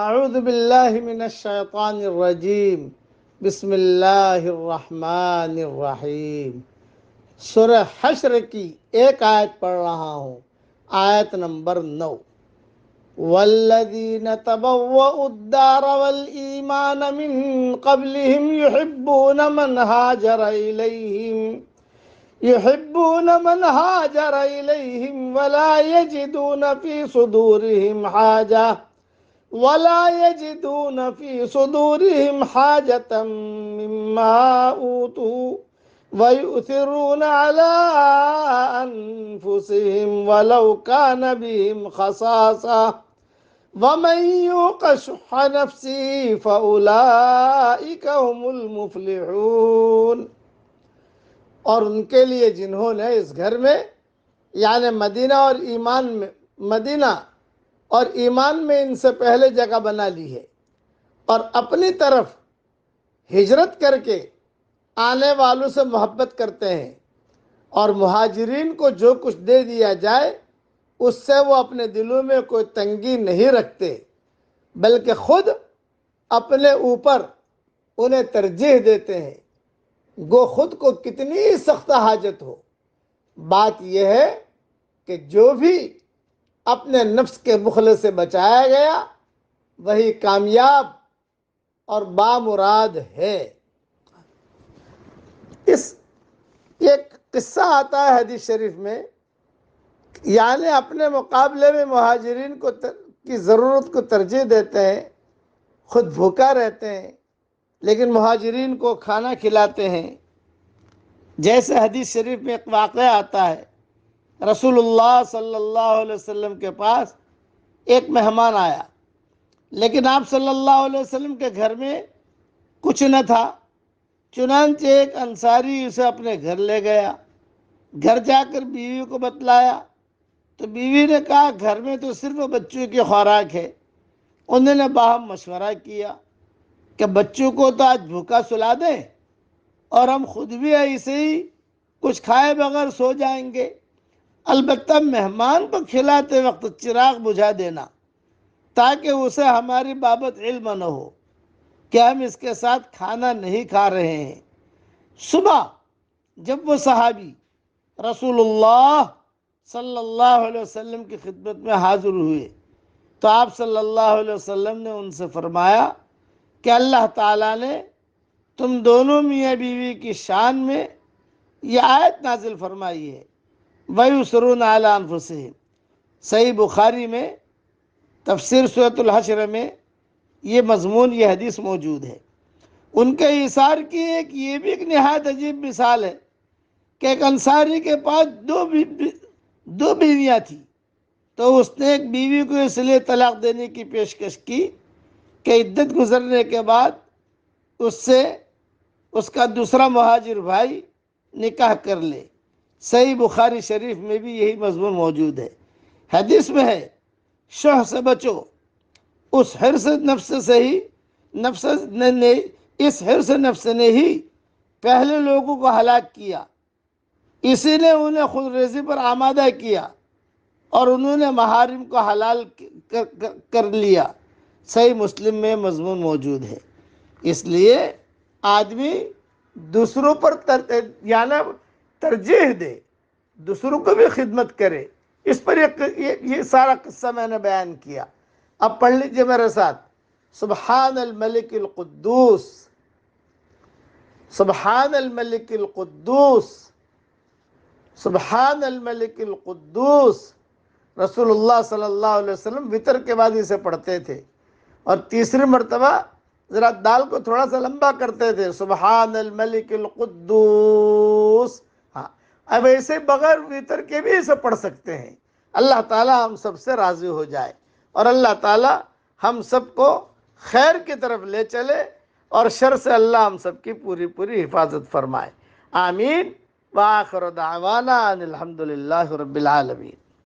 اعوذ باللہ من الشیطان الرجیم بسم اللہ الرحمن الرحیم۔ سورہ حشر کی ایک آیت پڑھ رہا ہوں، آیت نمبر 9۔ والذین تبوؤوا الدار والایمان من قبلہم يحبون من هاجر إليهم ولا يجدون في صدورهم حاجة مما أوتوا ويؤثرون على أنفسهم ولو كان بهم خصاصة ومن يوق شح نفسه فأولئك هم المفلحون۔ اور ان کے لیے جنہوں نے اس گھر میں یعنی مدینہ اور ایمان میں ان سے پہلے جگہ بنا لی ہے، اور اپنی طرف ہجرت کر کے آنے والوں سے محبت کرتے ہیں، اور مہاجرین کو جو کچھ دے دیا جائے اس سے وہ اپنے دلوں میں کوئی تنگی نہیں رکھتے، بلکہ خود اپنے اوپر انہیں ترجیح دیتے ہیں، گو خود کو کتنی سخت حاجت ہو۔ بات یہ ہے کہ جو بھی اپنے نفس کے بخل سے بچایا گیا وہی کامیاب اور بامراد ہے۔ ایک قصہ آتا ہے حدیث شریف میں، یعنی اپنے مقابلے میں مہاجرین کی ضرورت کو ترجیح دیتے ہیں، خود بھوکا رہتے ہیں لیکن مہاجرین کو کھانا کھلاتے ہیں۔ جیسے حدیث شریف میں ایک واقعہ آتا ہے، رسول اللہ صلی اللہ علیہ وسلم کے پاس ایک مہمان آیا، لیکن آپ صلی اللہ علیہ وسلم کے گھر میں کچھ نہ تھا، چنانچہ ایک انصاری اسے اپنے گھر لے گیا۔ گھر جا کر بیوی کو بتلایا تو بیوی نے کہا گھر میں تو صرف بچوں کی خوراک ہے۔ انہوں نے باہم مشورہ کیا کہ بچوں کو تو آج بھوکا سلا دیں اور ہم خود بھی ایسے ہی کچھ کھائے بغیر سو جائیں گے، البتہ مہمان کو کھلاتے وقت چراغ بجھا دینا تاکہ اسے ہماری بابت علم نہ ہو کہ ہم اس کے ساتھ کھانا نہیں کھا رہے ہیں۔ صبح جب وہ صحابی رسول اللہ صلی اللہ علیہ وسلم کی خدمت میں حاضر ہوئے تو آپ صلی اللہ علیہ وسلم نے ان سے فرمایا کہ اللہ تعالیٰ نے تم دونوں میاں بیوی کی شان میں یہ آیت نازل فرمائی ہے، وَيُسْرُونَ عَلَىٰ أَنفُسِهِمْ۔ صحیح بخاری میں تفسیر سورۃ الحشر میں یہ مضمون، یہ حدیث موجود ہے۔ ان کے ایثار کی یہ بھی ایک نہایت عجیب مثال ہے کہ ایک انصاری کے پاس دو بیویاں تھیں، تو اس نے ایک بیوی کو اس لیے طلاق دینے کی پیشکش کی کہ عدت گزرنے کے بعد اس سے اس کا دوسرا مہاجر بھائی نکاح کر لے۔ صحیح بخاری شریف میں بھی یہی مضمون موجود ہے۔ حدیث میں ہے شح سے بچو، اس حرص نفس نے ہی پہلے لوگوں کو ہلاک کیا، اسی نے انہیں خود ریزی پر آمادہ کیا اور انہوں نے محارم کو حلال کر لیا۔ صحیح مسلم میں مضمون موجود ہے۔ اس لیے آدمی دوسروں پر ترجیح دے، دوسروں کو بھی خدمت کرے۔ اس پر یہ سارا قصہ میں نے بیان کیا۔ اب پڑھ لیجئے میرے ساتھ، سبحان الملک القدوس، سبحان الملک القدوس، سبحان الملک القدوس۔ رسول اللہ صلی اللہ علیہ وسلم وتر کے بعد اسے پڑھتے تھے، اور تیسری مرتبہ ذرا دال کو تھوڑا سا لمبا کرتے تھے، سبحان الملک القدوس۔ ہاں، اب ایسے بغیر وتر کے بھی اسے پڑھ سکتے ہیں۔ اللہ تعالی ہم سب سے راضی ہو جائے، اور اللہ تعالی ہم سب کو خیر کی طرف لے چلے، اور شر سے اللہ ہم سب کی پوری حفاظت فرمائے۔ آمین۔ وآخر دعوانا ان الحمد للہ رب العالمین۔